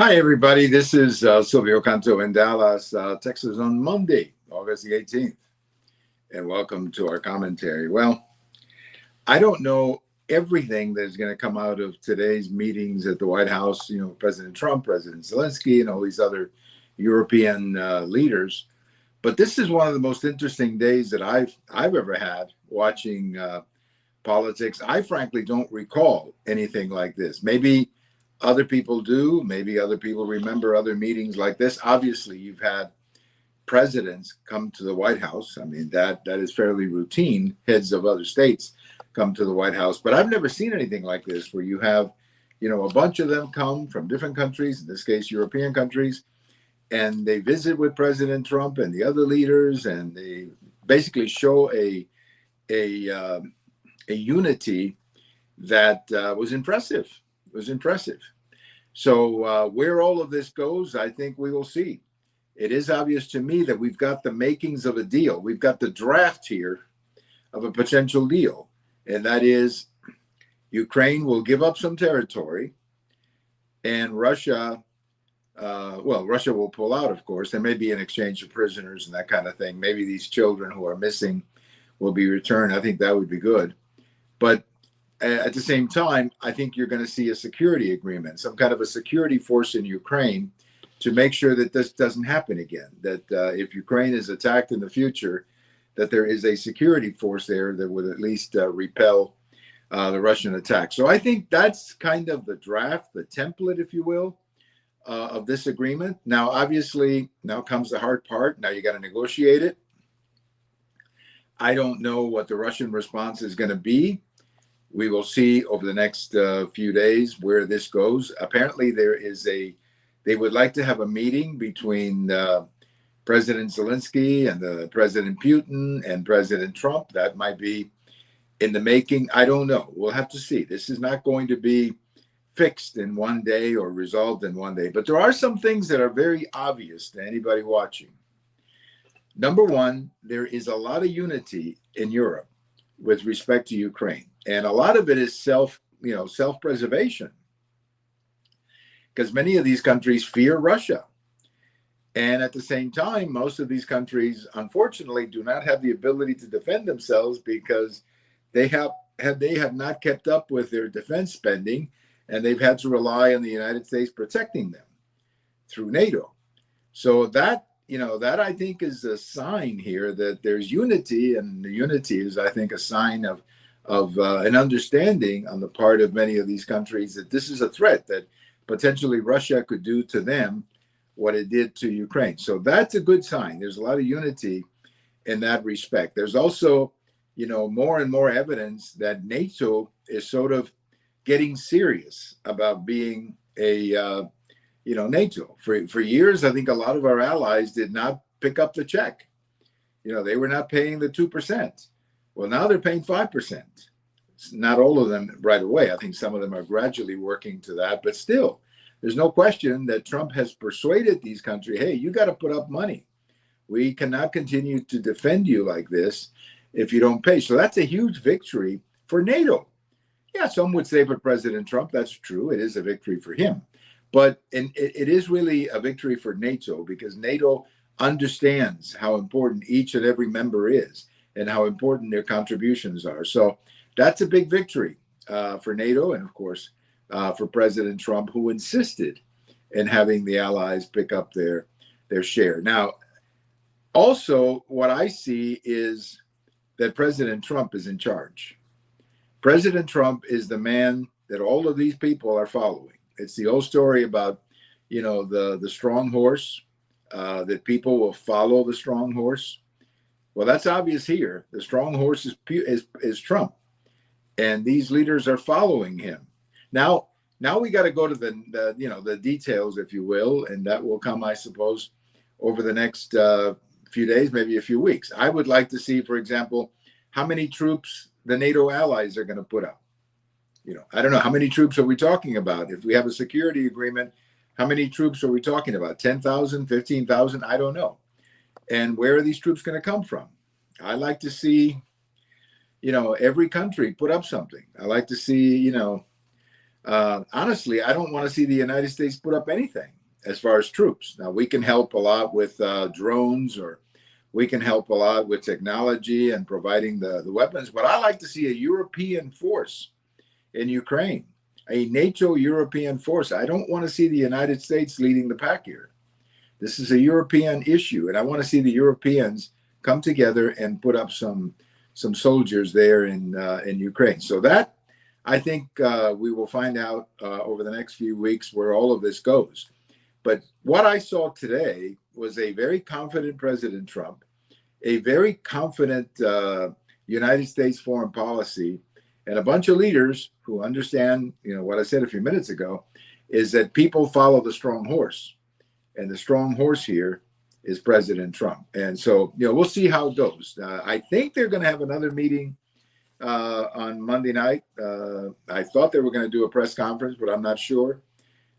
Hi, everybody. This is Silvio Canto in Dallas, Texas on Monday, August the 18th. And welcome to our commentary. Well, I don't know everything that's going to come out of today's meetings at the White House, President Trump, President Zelensky, and all these other European leaders. But this is one of the most interesting days that I've ever had watching politics. I frankly don't recall anything like this. Maybe other people do. Maybe other people remember other meetings like this. Obviously, you've had presidents come to the White House. I mean, that is fairly routine. Heads of other states come to the White House. But I've never seen anything like this where you have, a bunch of them come from different countries, in this case, European countries, and they visit with President Trump and the other leaders, and they basically show a unity that was impressive. It was impressive. So where all of this goes, I think we will see. It is obvious to me that we've got the makings of a deal. We've got the draft here of a potential deal, and that is Ukraine will give up some territory, and Russia, Russia will pull out, of course. There may be an exchange of prisoners and that kind of thing. Maybe these children who are missing will be returned. I think that would be good. But at the same time, I think you're going to see a security agreement, some kind of a security force in Ukraine to make sure that this doesn't happen again, that if Ukraine is attacked in the future, that there is a security force there that would at least repel the Russian attack. So I think that's kind of the draft, the template, if you will, of this agreement. Now, obviously, now comes the hard part. Now you got to negotiate it. I don't know what the Russian response is going to be. We will see over the next few days where this goes. Apparently, they would like to have a meeting between President Zelensky and President Putin and President Trump. That might be in the making. I don't know. We'll have to see. This is not going to be fixed in one day or resolved in one day. But there are some things that are very obvious to anybody watching. Number one, there is a lot of unity in Europe with respect to Ukraine. And a lot of it is self-preservation, because many of these countries fear Russia. And at the same time, most of these countries, unfortunately, do not have the ability to defend themselves because they have not kept up with their defense spending, and they've had to rely on the United States protecting them through NATO. So that I think is a sign here that there's unity, and the unity is, I think, a sign of an understanding on the part of many of these countries that this is a threat, that potentially Russia could do to them what it did to Ukraine. So that's a good sign. There's a lot of unity in that respect. There's also, more and more evidence that NATO is sort of getting serious about being a NATO. For years, I think a lot of our allies did not pick up the check. They were not paying the 2%. Well, now they're paying 5%. Not all of them right away. I think some of them are gradually working to that. But still, there's no question that Trump has persuaded these countries, hey, you got to put up money. We cannot continue to defend you like this if you don't pay. So that's a huge victory for NATO. Yeah, some would say for President Trump, that's true. It is a victory for him. But it is really a victory for NATO, because NATO understands how important each and every member is and how important their contributions are. So that's a big victory for NATO, and of course for President Trump, who insisted in having the allies pick up their share. Now, also what I see is that President Trump is in charge. President Trump is the man that all of these people are following. It's the old story about, the strong horse, that people will follow the strong horse. Well, that's obvious here. The strong horse is Trump, and these leaders are following him. Now we got to go to the details, if you will, and that will come, I suppose, over the next few days, maybe a few weeks. I would like to see, for example, how many troops the NATO allies are going to put up. I don't know, how many troops are we talking about? If we have a security agreement, how many troops are we talking about? 10,000, 15,000? I don't know. And where are these troops going to come from? I like to see, every country put up something. I like to see, Honestly, I don't want to see the United States put up anything as far as troops. Now, we can help a lot with drones, or we can help a lot with technology and providing the weapons, but I like to see a European force in Ukraine, a NATO European force. I don't want to see the United States leading the pack here. This is a European issue, and I want to see the Europeans come together and put up some soldiers there in Ukraine. So that, I think we will find out over the next few weeks where all of this goes. But what I saw today was a very confident President Trump, a very confident United States foreign policy, and a bunch of leaders who understand, what I said a few minutes ago, is that people follow the strong horse. And the strong horse here is President Trump. And so, we'll see how it goes. I think they're going to have another meeting on Monday night. I thought they were going to do a press conference, but I'm not sure.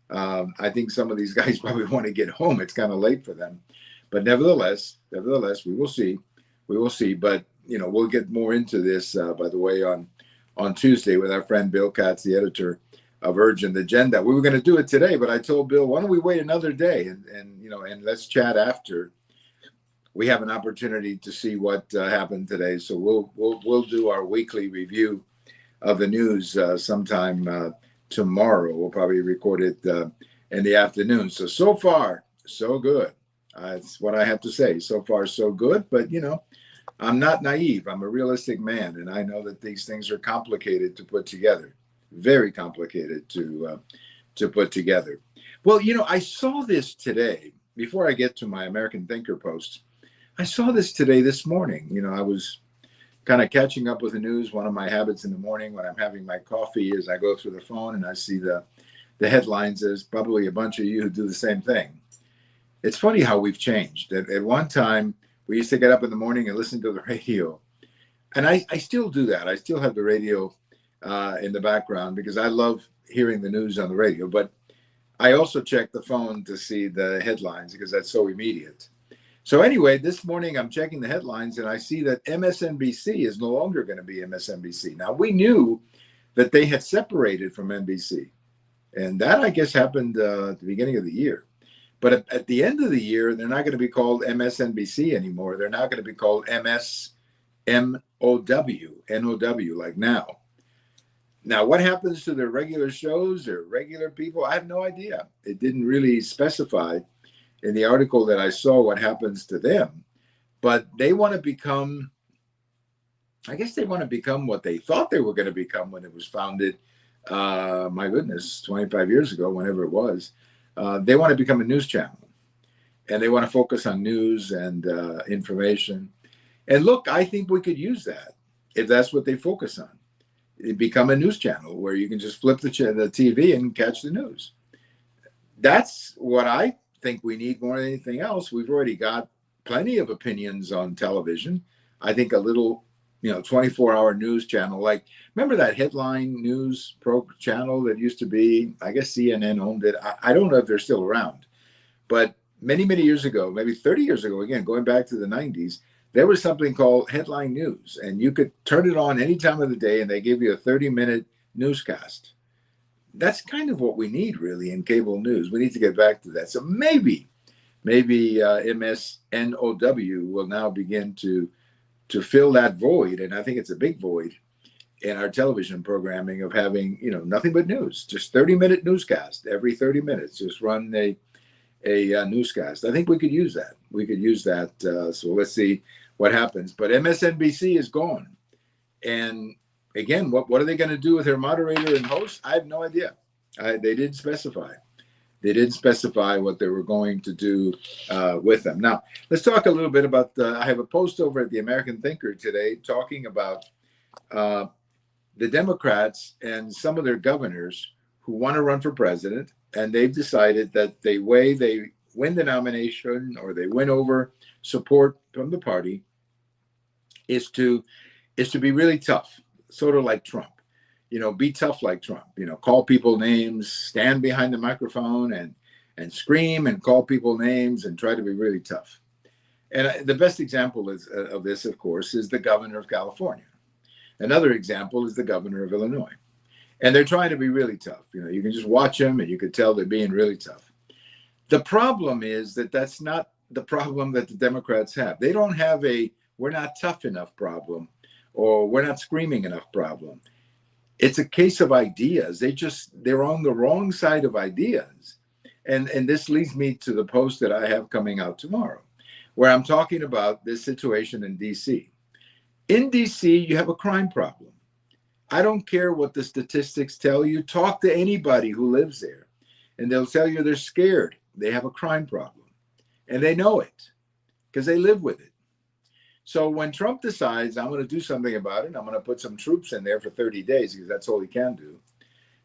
I think some of these guys probably want to get home. It's kind of late for them. But nevertheless, we will see. We will see. But, we'll get more into this, by the way, on Tuesday with our friend Bill Katz, the editor of Urgent Agenda. We were going to do it today, but I told Bill, why don't we wait another day and let's chat after we have an opportunity to see what happened today. So we'll do our weekly review of the news sometime tomorrow. We'll probably record it in the afternoon. So far, so good. That's what I have to say. So far, so good. But, I'm not naive. I'm a realistic man, and I know that these things are complicated to put together. Very complicated to put together. Well, I saw this today. Before I get to my American Thinker posts, I saw this today, this morning. I was kind of catching up with the news. One of my habits in the morning when I'm having my coffee is I go through the phone and I see the headlines. There's probably a bunch of you who do the same thing. It's funny how we've changed. At one time, we used to get up in the morning and listen to the radio. And I still do that. I still have the radio in the background because I love hearing the news on the radio. But I also check the phone to see the headlines because that's so immediate. So anyway, this morning I'm checking the headlines and I see that MSNBC is no longer going to be MSNBC. Now, we knew that they had separated from NBC. And that, I guess, happened at the beginning of the year. But at the end of the year, they're not going to be called MSNBC anymore. They're now going to be called MSMOW, NOW, like now. Now, what happens to their regular shows, their regular people? I have no idea. It didn't really specify in the article that I saw what happens to them. But they want to become, I guess they want to become what they thought they were going to become when it was founded, my goodness, 25 years ago, whenever it was. They want to become a news channel. And they want to focus on news and information. And look, I think we could use that if that's what they focus on. It become a news channel where you can just flip the TV and catch the news. That's what I think we need more than anything else. We've already got plenty of opinions on television. I think a little, 24-hour news channel. Like, remember that headline news channel that used to be, I guess CNN owned it. I don't know if they're still around. But many, many years ago, maybe 30 years ago, again, going back to the 90s, there was something called headline news. And you could turn it on any time of the day and they give you a 30-minute newscast. That's kind of what we need, really, in cable news. We need to get back to that. So maybe MSNOW will now begin to fill that void. And I think it's a big void in our television programming of having, nothing but news, just 30-minute newscast every 30 minutes. Just run a newscast. I think we could use that. So let's see what happens. But MSNBC is gone. And again, what are they going to do with their moderator and host? I have no idea. They didn't specify. They didn't specify what they were going to do with them. Now, let's talk a little bit about, I have a post over at the American Thinker today talking about the Democrats and some of their governors who want to run for president, and they've decided that the way they win the nomination or they win over support from the party is to be really tough, sort of like Trump. Be tough like Trump, call people names, stand behind the microphone and scream and call people names and try to be really tough. And the best example of this, of course, is the governor of California. Another example is the governor of Illinois. And they're trying to be really tough. You know, you can just watch them and you can tell they're being really tough. The problem is that that's not the problem that the Democrats have. They don't have a "we're not tough enough" problem, or "we're not screaming enough" problem. It's a case of ideas. They're on the wrong side of ideas. And this leads me to the post that I have coming out tomorrow, where I'm talking about this situation in DC. In DC, you have a crime problem. I don't care what the statistics tell you. Talk to anybody who lives there, and they'll tell you they're scared. They have a crime problem, and they know it because they live with it. So when Trump decides, I'm going to do something about it, I'm going to put some troops in there for 30 days because that's all he can do,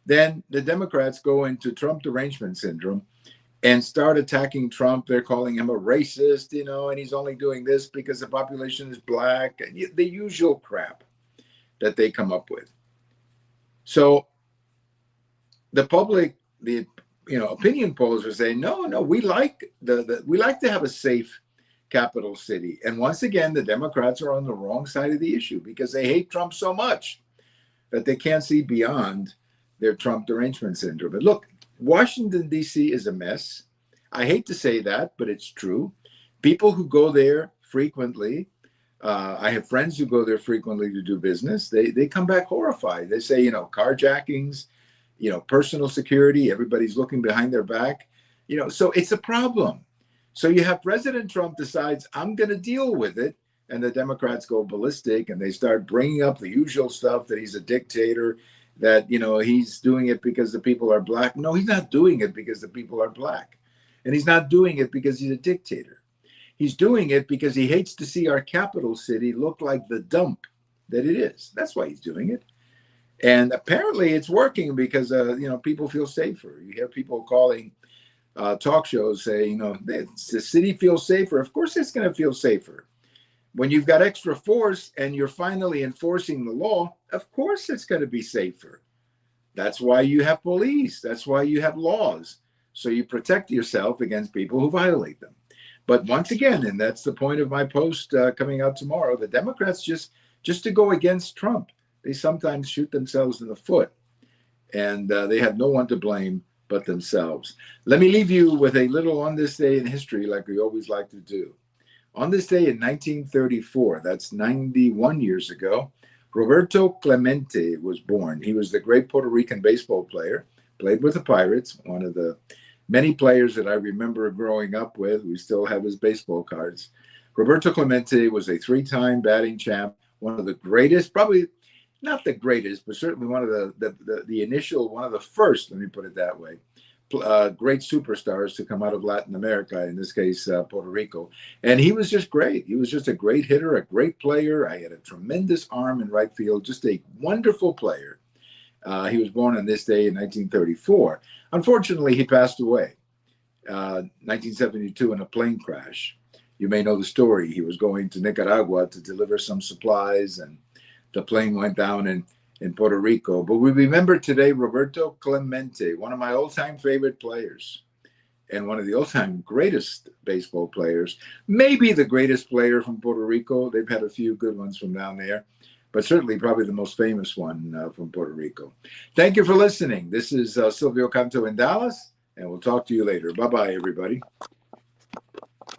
then the Democrats go into Trump derangement syndrome and start attacking Trump. They're calling him a racist, you know, and he's only doing this because the population is black, and the usual crap that they come up with. So the public, the opinion polls are saying, no, we like we like to have a safe capital city. And once again, the Democrats are on the wrong side of the issue because they hate Trump so much that they can't see beyond their Trump derangement syndrome. But look, Washington, D.C. is a mess. I hate to say that, but it's true. People who go there frequently, I have friends who go there frequently to do business. They come back horrified. They say, carjackings, personal security, everybody's looking behind their back, so it's a problem. So you have President Trump decides, I'm going to deal with it. And the Democrats go ballistic and they start bringing up the usual stuff that he's a dictator, that, he's doing it because the people are black. No, he's not doing it because the people are black. And he's not doing it because he's a dictator. He's doing it because he hates to see our capital city look like the dump that it is. That's why he's doing it. And apparently it's working because, people feel safer. You hear people calling talk shows say, the city feels safer. Of course it's going to feel safer. When you've got extra force and you're finally enforcing the law, of course it's going to be safer. That's why you have police. That's why you have laws. So you protect yourself against people who violate them. But once again, and that's the point of my post coming out tomorrow, the Democrats just to go against Trump, they sometimes shoot themselves in the foot. And they have no one to blame but themselves. Let me leave you with a little on this day in history, like we always like to do. On this day in 1934, that's 91 years ago, Roberto Clemente was born. He was the great Puerto Rican baseball player, played with the Pirates, one of the many players that I remember growing up with. We still have his baseball cards. Roberto Clemente was a three-time batting champ, one of the greatest, probably not the greatest, but certainly one of the initial, one of the first, let me put it that way, great superstars to come out of Latin America, in this case, Puerto Rico. And he was just great. He was just a great hitter, a great player. I had a tremendous arm in right field, just a wonderful player. He was born on this day in 1934. Unfortunately, he passed away 1972 in a plane crash. You may know the story. He was going to Nicaragua to deliver some supplies, and the plane went down in Puerto Rico. But we remember today Roberto Clemente, one of my all-time favorite players and one of the all-time greatest baseball players, maybe the greatest player from Puerto Rico. They've had a few good ones from down there, but certainly probably the most famous one from Puerto Rico. Thank you for listening. This is Silvio Canto in Dallas, and we'll talk to you later. Bye-bye, everybody.